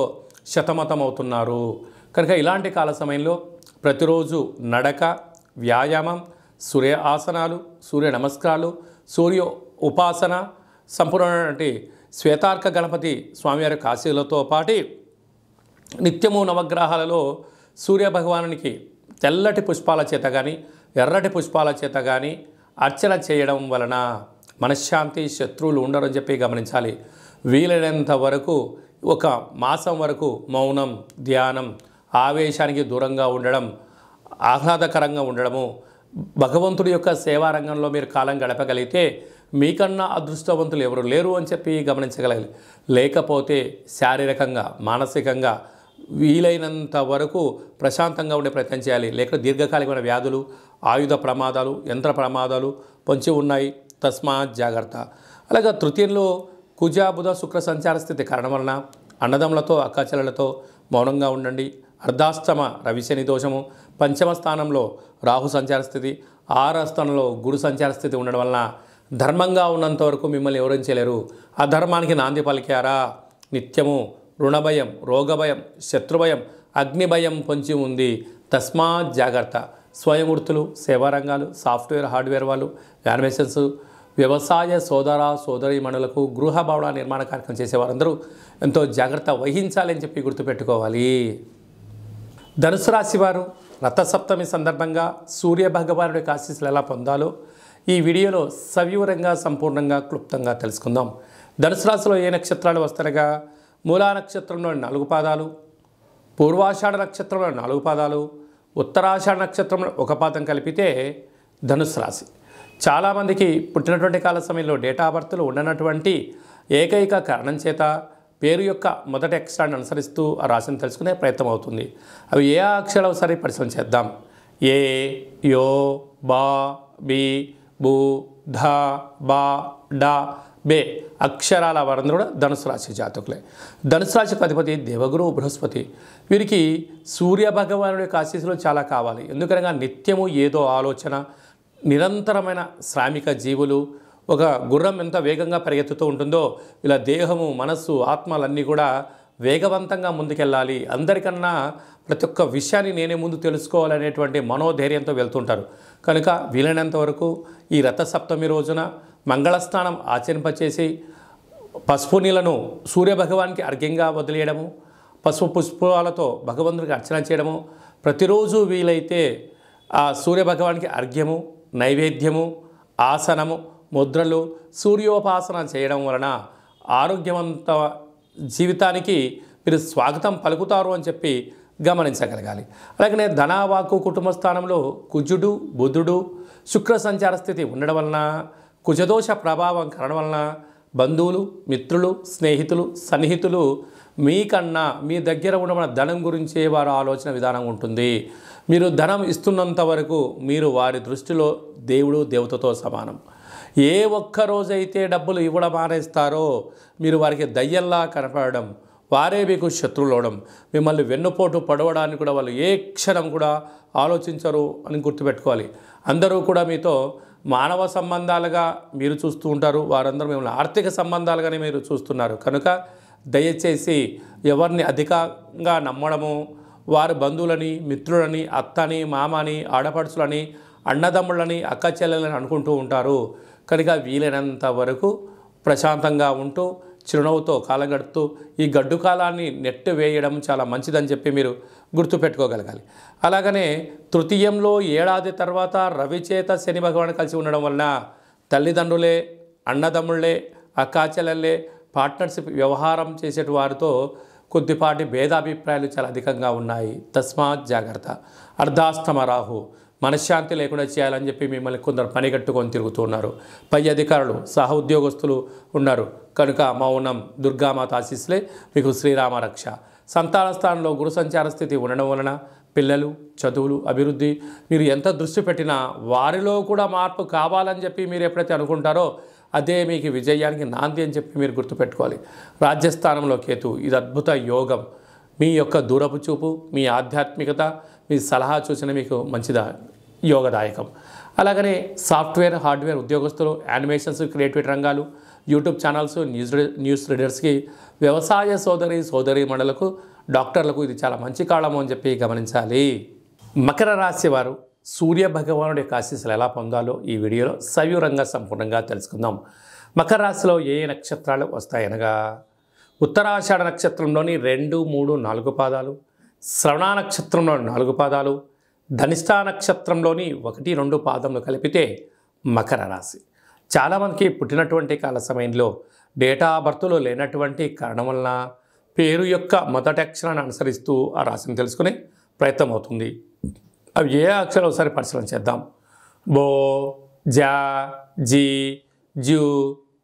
శతమతమవుతున్నారు. కనుక ఇలాంటి కాల సమయంలో ప్రతిరోజు నడక, వ్యాయామం, సూర్య ఆసనాలు, సూర్య నమస్కారాలు, సూర్య ఉపాసన, సంపూర్ణమైనటువంటి శ్వేతార్క గణపతి స్వామివారి యొక్క ఆశీస్సులతో పాటు నిత్యము నవగ్రహాలలో సూర్య భగవానునికి తెల్లటి పుష్పాల చేత కానీ, ఎర్రటి పుష్పాల చేత కానీ అర్చన చేయడం వలన మనశ్శాంతి, శత్రువులు ఉండరని చెప్పి గమనించాలి. వీలైనంత వరకు ఒక మాసం వరకు మౌనం, ధ్యానం, ఆవేశానికి దూరంగా ఉండడం, ఆహ్లాదకరంగా ఉండడము, భగవంతుడి యొక్క సేవా రంగంలో మీరు కాలం గడపగలిగితే మీకన్నా అదృష్టవంతులు ఎవరు లేరు అని చెప్పి గమనించగలగాలి. లేకపోతే శారీరకంగా, మానసికంగా వీలైనంత వరకు ప్రశాంతంగా ఉండే ప్రయత్నం చేయాలి. లేక దీర్ఘకాలికమైన వ్యాధులు, ఆయుధ ప్రమాదాలు, యంత్ర ప్రమాదాలు పొంచి ఉన్నాయి. తస్మాత్ జాగ్రత్త. అలాగే తృతీయంలో కుజ, బుధ, శుక్ర సంచార స్థితి కారణం వలన అన్నదమ్ములతో, అక్కాచెల్లెలతో మౌనంగా ఉండండి. అర్ధాష్టమ రవిశని దోషము, పంచమ స్థానంలో రాహు సంచార స్థితి, 6వ స్థానంలో గురు సంచార స్థితి ఉండడం వలన ధర్మంగా ఉన్నంత వరకు మిమ్మల్ని ఎవరించలేరు. ఆ ధర్మానికి నాంది పలికారా నిత్యము రుణభయం, రోగభయం, శత్రుభయం, అగ్నిభయం పొంచి ఉంది. తస్మాత్ జాగ్రత్త. స్వయం వృత్తులు, సేవా రంగాలు, సాఫ్ట్వేర్, హార్డ్వేర్ వాళ్ళు, యానిమేషన్స్, వ్యవసాయ సోదర సోదరీమణులకు గృహ భవన నిర్మాణ కార్యక్రమం చేసేవారందరూ ఎంతో జాగ్రత్త వహించాలని చెప్పి గుర్తుపెట్టుకోవాలి. ధనుసు రాశి వారు రథసప్తమి సందర్భంగా సూర్య భగవానుడి యొక్క ఆశీస్సులు ఎలా పొందాలో ఈ వీడియోలో సవివరంగా, సంపూర్ణంగా, క్లుప్తంగా తెలుసుకుందాం. ధనుసు రాశిలో ఏ నక్షత్రాలు వస్తాయనగా మూలా నక్షత్రంలో 4 పాదాలు, పూర్వాషాఢ నక్షత్రంలో 4 పాదాలు, ఉత్తరాషాఢ నక్షత్రంలో 1 పాదం కలిపితే ధనుసు రాశి. చాలామందికి పుట్టినటువంటి కాల సమయంలో డేటా బర్త్లు ఉండనటువంటి ఏకైక కారణం చేత పేరు యొక్క మొదటి అక్షరాన్ని అనుసరిస్తూ ఆ రాశిని తెలుసుకునే ప్రయత్నం అవుతుంది. అవి ఏ అక్షరాలు ఒకసారి పరిశీలన చేద్దాం. ఏ, యో, బా, బి, బు, ధ, బా, డా, బే అక్షరాల వారందరూ కూడా ధనుసు రాశి జాతకులే. ధనుసు రాశికి అధిపతి దేవగురు బృహస్పతి. వీరికి సూర్య భగవానుడి యొక్క ఆశీస్సులు చాలా కావాలి. ఎందుకనగా నిత్యము ఏదో ఆలోచన, నిరంతరమైన శ్రామిక జీవులు. ఒక గుర్రం ఎంత వేగంగా పరిగెత్తుతూ ఉంటుందో ఇలా దేహము, మనస్సు, ఆత్మలన్నీ కూడా వేగవంతంగా ముందుకెళ్ళాలి. అందరికన్నా ప్రతి ఒక్క విషయాన్ని నేనే ముందు తెలుసుకోవాలనేటువంటి మనోధైర్యంతో వెళ్తుంటారు. కనుక వీలైనంత వరకు ఈ రథసప్తమి రోజున మంగళస్నానం ఆచరింపచేసి పసుపు నీళ్లను సూర్యభగవానికి అర్ఘ్యంగా వదిలేయడము, పసుపు పుష్పాలతో భగవంతుడికి అర్చన చేయడము, ప్రతిరోజు వీలైతే ఆ సూర్యభగవానికి అర్ఘ్యము, నైవేద్యము, ఆసనము, ముద్రలు, సూర్యోపాసన చేయడం వలన ఆరోగ్యవంత జీవితానికి మీరు స్వాగతం పలుకుతారు అని చెప్పి గమనించగలగాలి. అలాగనే ధనవాకు కుటుంబ స్థానంలో కుజుడు, బుధుడు, శుక్ర సంచార స్థితి ఉండడం వలన, కుజదోష ప్రభావం కారణం వలన బంధువులు, మిత్రులు, స్నేహితులు, సన్నిహితులు మీకన్నా మీ దగ్గర ఉన్న ధనం గురించే వారి ఆలోచన విధానం ఉంటుంది. మీరు ధనం ఇస్తున్నంత వరకు మీరు వారి దృష్టిలో దేవుడు, దేవతతో సమానం. ఏ ఒక్క రోజైతే డబ్బులు ఇవ్వడం మానేస్తారో మీరు వారికి దయ్యంలా కనపడడం, వారే మీకు శత్రువులు అవడం, మిమ్మల్ని వెన్నుపోటు పడవడానికి కూడా వాళ్ళు ఏ క్షణం కూడా ఆలోచించరు అని గుర్తుపెట్టుకోవాలి. అందరూ కూడా మీతో మానవ సంబంధాలుగా మీరు చూస్తూ ఉంటారు, వారందరూ మిమ్మల్ని ఆర్థిక సంబంధాలుగానే మీరు చూస్తున్నారు. కనుక దయచేసి ఎవరిని అధికంగా నమ్మడము, వారి బంధువులని, మిత్రులని, అత్తని, మామని, ఆడపడుచులని, అన్నదమ్ముళ్ళని, అక్క చెల్లెలని అనుకుంటూ ఉంటారు. కనుక వీలైనంత వరకు ప్రశాంతంగా ఉంటూ చిరునవ్వుతో కాలం గడుపుతూ ఈ గడ్డు కాలాన్ని నెట్టు వేయడం చాలా మంచిదని చెప్పి మీరు గుర్తుపెట్టుకోగలగాలి. అలాగనే తృతీయంలో ఏడాది తర్వాత రవి చేత శని భగవాన్ కలిసి ఉండడం వలన తల్లిదండ్రులే, అన్నదమ్ముళ్ళే, అక్కా చెల్లెళ్ళే, పార్ట్నర్షిప్ వ్యవహారం చేసే వారితో కొద్దిపాటి భేదాభిప్రాయాలు చాలా అధికంగా ఉన్నాయి. తస్మాత్ జాగ్రత్త. అర్ధాష్టమ రాహు మనశ్శాంతి లేకుండా చేయాలని చెప్పి మిమ్మల్ని కొందరు పనిగట్టుకొని తిరుగుతున్నారు. పై అధికారులు, సహ ఉద్యోగస్తులు ఉన్నారు. కనుక మౌనం, దుర్గామాత ఆశీస్సులే మీకు శ్రీరామ రక్ష. సంతాన స్థానంలో గురు సంచార స్థితి ఉండడం వలన పిల్లలు, చదువులు, అభివృద్ధి మీరు ఎంత దృష్టి పెట్టినా వారిలో కూడా మార్పు కావాలని చెప్పి మీరు ఎప్పుడైతే అనుకుంటారో అదే మీకు విజయానికి నాంది అని చెప్పి మీరు గుర్తుపెట్టుకోవాలి. రాజ్యస్థానంలో కేతు, ఇది అద్భుత యోగం. మీ యొక్క దూరపు చూపు, మీ ఆధ్యాత్మికత, మీ సలహా సూచన మీకు మంచిదా యోగదాయకం. అలాగనే సాఫ్ట్వేర్, హార్డ్వేర్ ఉద్యోగస్తులు, యానిమేషన్స్, క్రియేటివిటీ రంగాలు, యూట్యూబ్ ఛానల్స్, న్యూస్ రీడర్స్కి, వ్యవసాయ సోదరి మండలకు, డాక్టర్లకు ఇది చాలా మంచి కాలము అని చెప్పి గమనించాలి. మకర రాశి వారు సూర్య భగవానుడి యొక్క ఆశీస్సులు ఎలా పొందాలో ఈ వీడియోలో సవివరంగా సంపూర్ణంగా తెలుసుకుందాం. మకర రాశిలో ఏ నక్షత్రాలు వస్తాయనగా ఉత్తరాషాఢ నక్షత్రంలోని 2, 3, 4 పాదాలు, శ్రవణ నక్షత్రంలోని 4 పాదాలు, ధనిష్ఠా నక్షత్రంలోని 1, 2 పాదములు కలిపితే మకర రాశి. చాలామందికి పుట్టినటువంటి కాల సమయంలో డేటా ఆఫ్ బర్త్లో లేనటువంటి కారణం వలన పేరు యొక్క మొదటి అక్షరాన్ని అనుసరిస్తూ ఆ రాశిని తెలుసుకునే ప్రయత్నం అవుతుంది. అవి ఏ అక్షరాలు ఒకసారి పరిశీలన చేద్దాం. బో, జా, జీ, జూ,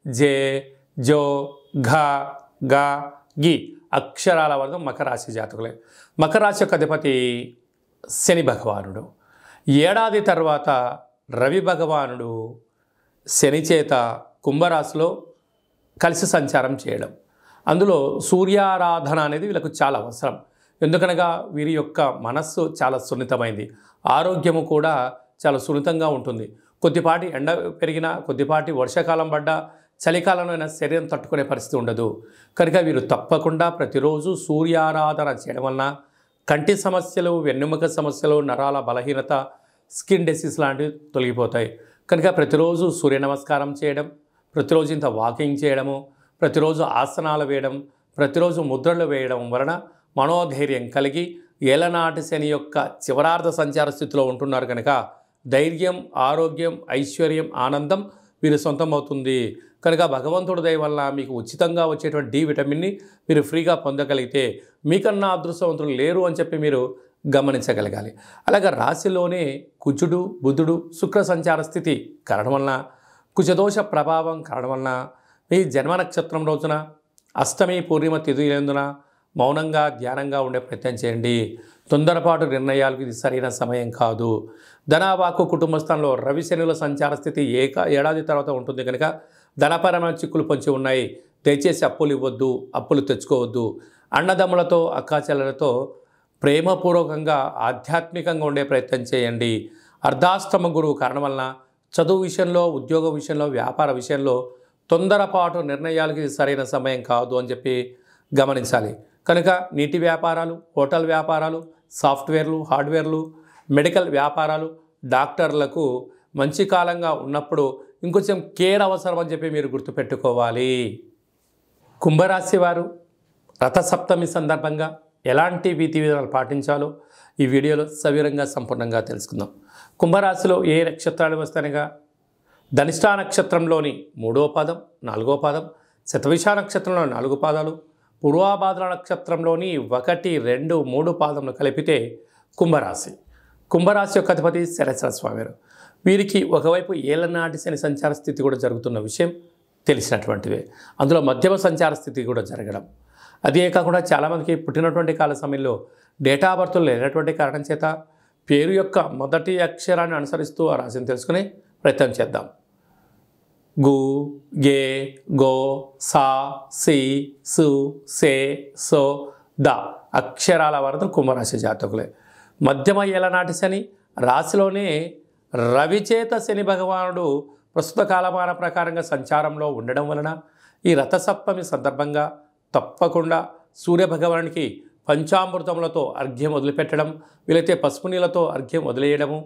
జే, జో, ఘ, గా, గి అక్షరాల వరకు మకర రాశి జాతకులే. మకర రాశి యొక్క అధిపతి శని భగవానుడు. ఏడాది తర్వాత రవి భగవానుడు శని చేత కుంభరాశిలో కలిసి సంచారం చేయడం, అందులో సూర్యారాధన అనేది వీళ్ళకు చాలా అవసరం. ఎందుకనగా వీరి యొక్క మనస్సు చాలా సున్నితమైంది, ఆరోగ్యము కూడా చాలా సున్నితంగా ఉంటుంది. కొద్దిపాటి ఎండ పెరిగినా, కొద్దిపాటి వర్షాకాలం పడ్డా, చలికాలంలో అయినా శరీరం తట్టుకునే పరిస్థితి ఉండదు. కనుక వీరు తప్పకుండా ప్రతిరోజు సూర్యారాధన చేయడం వలన కంటి సమస్యలు, వెన్నెముక సమస్యలు, నరాల బలహీనత, స్కిన్ డిసీజ్ లాంటివి తొలగిపోతాయి. కనుక ప్రతిరోజు సూర్య నమస్కారం చేయడం, ప్రతిరోజు ఇంత వాకింగ్ చేయడము, ప్రతిరోజు ఆసనాలు వేయడం, ప్రతిరోజు ముద్రలు వేయడం వలన మనోధైర్యం కలిగి ఏలనాటి శని యొక్క చివరార్ధ సంచార స్థితిలో ఉంటున్నారు. కనుక ధైర్యం, ఆరోగ్యం, ఐశ్వర్యం, ఆనందం వీరు సొంతం అవుతుంది. కనుక భగవంతుడి దయ వల్ల మీకు ఉచితంగా వచ్చేటువంటి డి విటమిన్ని మీరు ఫ్రీగా పొందగలిగితే మీకన్నా అదృష్టవంతులు లేరు అని చెప్పి మీరు గమనించగలగాలి. అలాగే రాశిలోనే కుజుడు, బుధుడు, శుక్ర సంచార స్థితి కారణం వలన, కుజదోష ప్రభావం కారణం వలన మీ జన్మ నక్షత్రం రోజున అష్టమి పూర్ణిమ తిథులందున మౌనంగా ధ్యానంగా ఉండే ప్రయత్నం చేయండి. తొందరపాటు నిర్ణయాలకు ఇది సరైన సమయం కాదు. ధనావాకు కుటుంబ స్థానంలో రవి శనుల సంచార స్థితి ఏడాది తర్వాత ఉంటుంది కనుక ధనపరమైన చిక్కులు పొంచి ఉన్నాయి. దయచేసి అప్పులు ఇవ్వద్దు, అప్పులు తెచ్చుకోవద్దు. అన్నదమ్ములతో అక్కాచెల్లెలతో ప్రేమపూర్వకంగా ఆధ్యాత్మికంగా ఉండే ప్రయత్నం చేయండి. అర్ధాష్టమ గురువు కారణం వలన చదువు విషయంలో, ఉద్యోగ విషయంలో, వ్యాపార విషయంలో తొందరపాటు నిర్ణయాలకి ఇది సరైన సమయం కాదు అని చెప్పి గమనించాలి. కనుక నీటి వ్యాపారాలు, హోటల్ వ్యాపారాలు, సాఫ్ట్వేర్లు, హార్డ్వేర్లు, మెడికల్ వ్యాపారాలు, డాక్టర్లకు మంచి కాలంగా ఉన్నప్పుడు ఇంకొంచెం కేర్ అవసరం అని చెప్పి మీరు గుర్తుపెట్టుకోవాలి. కుంభరాశి వారు రథసప్తమి సందర్భంగా ఎలాంటి విధి విధానాలు పాటించాలో ఈ వీడియోలో సవివరంగా సంపూర్ణంగా తెలుసుకుందాం. కుంభరాశిలో ఏ నక్షత్రాలు వస్తాయనగా ధనిష్టా నక్షత్రంలోని 3వ పాదం, 4వ పాదం, శతవిష నక్షత్రంలో 4 పాదాలు, పూర్వాభాద్ర నక్షత్రంలోని 1, 2, 3 పాదములు కలిపితే కుంభరాశి. కుంభరాశి యొక్క అధిపతి శనేశ్వర స్వామి. వీరికి ఒకవైపు ఏళ్ళనాటి శని సంచార స్థితి కూడా జరుగుతున్న విషయం తెలిసినటువంటివే. అందులో మధ్యమ సంచార స్థితి కూడా జరగడం, అదే కాకుండా చాలామందికి పుట్టినటువంటి కాల సమయంలో డేటా ఆఫ్ బర్త్లు లేనటువంటి కారణం చేత పేరు యొక్క మొదటి అక్షరాన్ని అనుసరిస్తూ ఆ రాశిని తెలుసుకునే ప్రయత్నం చేద్దాం. గు, గే, గో, సా, సి, సు, సే, సో, ద అక్షరాల వరకు కుంభరాశి జాతకులే. మధ్యమ ఏళ్ళనాటి శని రాశిలోనే రవిచేత శని భగవానుడు ప్రస్తుత కాలమాన ప్రకారంగా సంచారంలో ఉండడం వలన ఈ రథసప్తమి సందర్భంగా తప్పకుండా సూర్యభగవానునికి పంచామృతములతో అర్ఘ్యం వదిలిపెట్టడం, వీలైతే పసుపు నీళ్ళతో అర్ఘ్యం వదిలేయడము,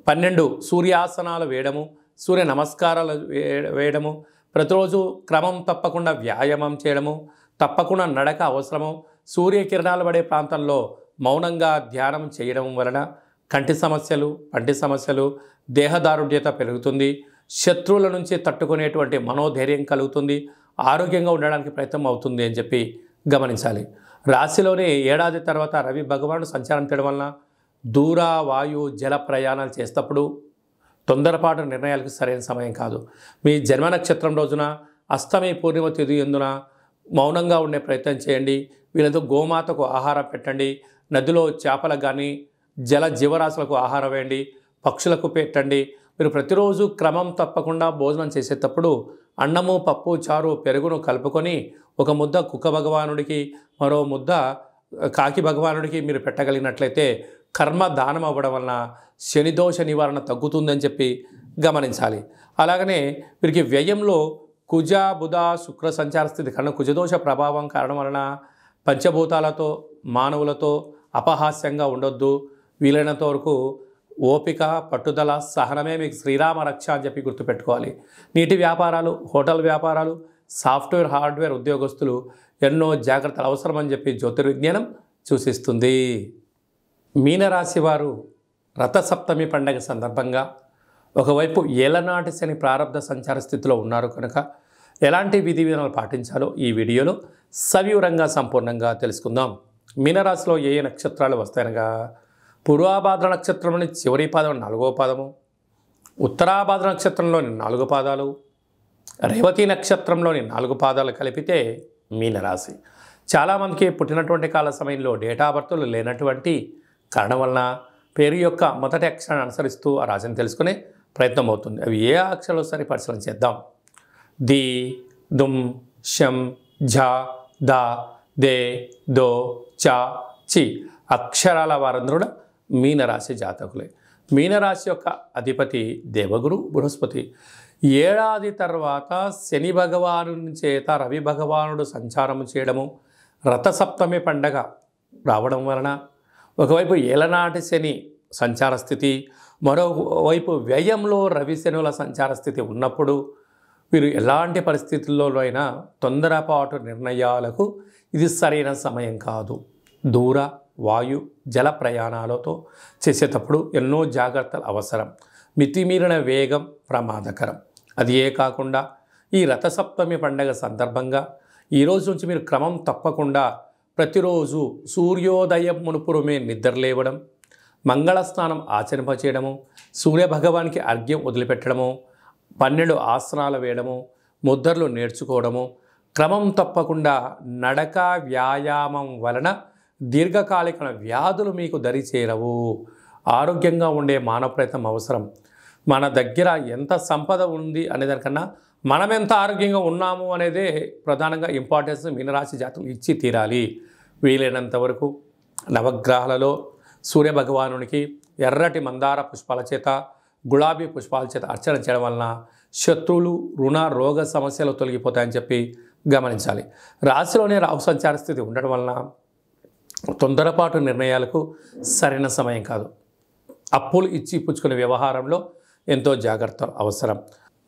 12 సూర్యాసనాలు వేయడము, సూర్య నమస్కారాలు వేయడము, ప్రతిరోజు క్రమం తప్పకుండా వ్యాయామం చేయడము, తప్పకుండా నడక అవసరము, సూర్యకిరణాలు పడే ప్రాంతంలో మౌనంగా ధ్యానం చేయడం వలన కంటి సమస్యలు, పంటి సమస్యలు, దేహదారుఢ్యత పెరుగుతుంది, శత్రువుల నుంచి తట్టుకునేటువంటి మనోధైర్యం కలుగుతుంది, ఆరోగ్యంగా ఉండడానికి ప్రయత్నం అవుతుంది అని చెప్పి గమనించాలి. రాశిలోనే ఏడాది తర్వాత రవి భగవానుడు సంచారం చేయడం వలన దూర, వాయు, జల ప్రయాణాలు చేసేటప్పుడు తొందరపాటు నిర్ణయాలకు సరైన సమయం కాదు. మీ జన్మ నక్షత్రం రోజున అష్టమి పూర్ణిమ తిథి ఎందున మౌనంగా ఉండే ప్రయత్నం చేయండి. వీళ్ళతో గోమాతకు ఆహారం పెట్టండి, నదిలో చేపలకు కానీ జల జీవరాశులకు ఆహారం వేయండి, పక్షులకు పెట్టండి. మీరు ప్రతిరోజు క్రమం తప్పకుండా భోజనం చేసేటప్పుడు అన్నము, పప్పు, చారు, పెరుగును కలుపుకొని ఒక ముద్ద కుక్క భగవానుడికి, మరో ముద్ద కాకి భగవానుడికి మీరు పెట్టగలిగినట్లయితే కర్మ దానం అవ్వడం వలన శనిదోష నివారణ తగ్గుతుందని చెప్పి గమనించాలి. అలాగనే వీరికి వ్యయంలో కుజ, బుధ, శుక్ర సంచార స్థితి కన్నా కుజదోష ప్రభావం కారణం వలన పంచభూతాలతో, మానవులతో అపహాస్యంగా ఉండొద్దు. వీలైనంత వరకు ఓపిక, పట్టుదల, సహనమే మీకు శ్రీరామ రక్ష అని చెప్పి గుర్తుపెట్టుకోవాలి. నీటి వ్యాపారాలు, హోటల్ వ్యాపారాలు, సాఫ్ట్వేర్, హార్డ్వేర్ ఉద్యోగస్తులు ఎన్నో జాగ్రత్తలు అవసరమని చెప్పి జ్యోతిర్విజ్ఞానం సూచిస్తుంది. మీనరాశి వారు రథసప్తమి పండగ సందర్భంగా ఒకవైపు ఏళ్ళనాటి శని ప్రారంభ సంచార స్థితిలో ఉన్నారు కనుక ఎలాంటి విధి విధానాలు పాటించాలో ఈ వీడియోలో సవివరంగా సంపూర్ణంగా తెలుసుకుందాం. మీనరాశిలో ఏ నక్షత్రాలు వస్తాయనగా పూర్వాభాద్ర నక్షత్రంలోని చివరి పాదం 4వ పాదము, ఉత్తరాభాద్ర నక్షత్రంలోని 4 పాదాలు, రేవతి నక్షత్రంలోని 4 పాదాలు కలిపితే మీనరాశి. చాలామందికి పుట్టినటువంటి కాల సమయంలో డేటా ఆఫ్ బర్త్లు లేనటువంటి కారణం వలన పేరు యొక్క మొదటి అక్షరాన్ని అనుసరిస్తూ ఆ రాశిని తెలుసుకునే ప్రయత్నం అవుతుంది. అవి ఏ అక్షరాలు సరి పరిశీలన చేద్దాం. ది, దుమ్, షం, ఝ, ద, దే, దో, చ, చి అక్షరాల వారందరూ కూడా మీనరాశి జాతకులే. మీనరాశి యొక్క అధిపతి దేవగురు బృహస్పతి. ఏడాది తర్వాత శని భగవాను చేత రవి భగవానుడు సంచారం చేయడము, రథసప్తమి పండగ రావడం వలన ఒకవైపు ఏలనాటి శని సంచార స్థితి, మరోవైపు వ్యయంలో రవి శనుల సంచార స్థితి ఉన్నప్పుడు వీరు ఎలాంటి పరిస్థితుల్లోనైనా తొందరపాటు నిర్ణయాలకు ఇది సరైన సమయం కాదు. దూర, వాయు, జల ప్రయాణాలతో చేసేటప్పుడు ఎన్నో జాగ్రత్తలు అవసరం. మితిమీరిన వేగం ప్రమాదకరం. అది ఏ కాకుండా ఈ రథసప్తమి పండగ సందర్భంగా ఈరోజు నుంచి మీరు క్రమం తప్పకుండా ప్రతిరోజు సూర్యోదయం మునుపురమే నిద్రలేవడం, మంగళ స్నానం ఆచరింపచేయడము, సూర్యభగవానికి అర్ఘ్యం వదిలిపెట్టడము, 12 ఆసనాలు వేయడము, ముద్రలు నేర్చుకోవడము, క్రమం తప్పకుండా నడక వ్యాయామం వలన దీర్ఘకాలిక వ్యాధులు మీకు దరిచేరవు. ఆరోగ్యంగా ఉండే మానవ ప్రయత్నం అవసరం. మన దగ్గర ఎంత సంపద ఉంది అనేదానికన్నా మనం ఎంత ఆరోగ్యంగా ఉన్నాము అనేదే ప్రధానంగా ఇంపార్టెన్స్ మీనరాశి జాతకులు ఇచ్చి తీరాలి. వీలైనంత వరకు నవగ్రహాలలో సూర్యభగవానునికి ఎర్రటి మందార పుష్పాల చేత, గులాబీ పుష్పాల చేత అర్చన చేయడం వలన శత్రువులు, రుణ, రోగ సమస్యలు తొలగిపోతాయని చెప్పి గమనించాలి. రాశిలోనే రాహు సంచార స్థితి ఉండడం వలన తొందరపాటు నిర్ణయాలకు సరైన సమయం కాదు. అప్పులు ఇచ్చి పుచ్చుకునే వ్యవహారంలో ఎంతో జాగ్రత్త అవసరం.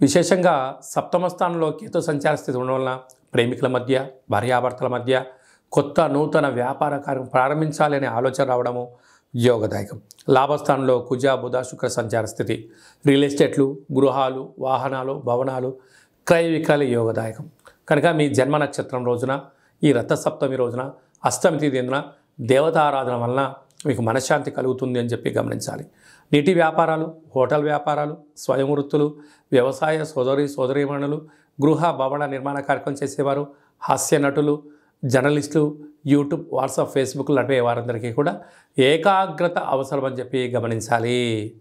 విశేషంగా సప్తమ స్థానంలో కేతు సంచార స్థితి ఉండడం వలన ప్రేమికుల మధ్య, భార్యాభర్తల మధ్య కొత్త నూతన వ్యాపార కార్యం ప్రారంభించాలి అనే ఆలోచన రావడము యోగదాయకం. లాభస్థానంలో కుజ, బుధ, శుక్ర సంచార స్థితి, రియల్ ఎస్టేట్లు, గృహాలు, వాహనాలు, భవనాలు, క్రయ విక్రయాలు యోగదాయకం. కనుక మీ జన్మ నక్షత్రం రోజున, ఈ రథసప్తమి రోజున, అష్టమి తేదీన దేవతారాధన వలన మీకు మనశ్శాంతి కలుగుతుంది అని చెప్పి గమనించాలి. నీటి వ్యాపారాలు, హోటల్ వ్యాపారాలు, స్వయం వృత్తులు, వ్యవసాయ సోదరీమణులు, గృహ భవన నిర్మాణ కార్యక్రమం చేసేవారు, హాస్య నటులు, జర్నలిస్టులు, యూట్యూబ్, వాట్సాప్, ఫేస్బుక్ నడిపే వారందరికీ కూడా ఏకాగ్రత అవసరం అని చెప్పి గమనించాలి.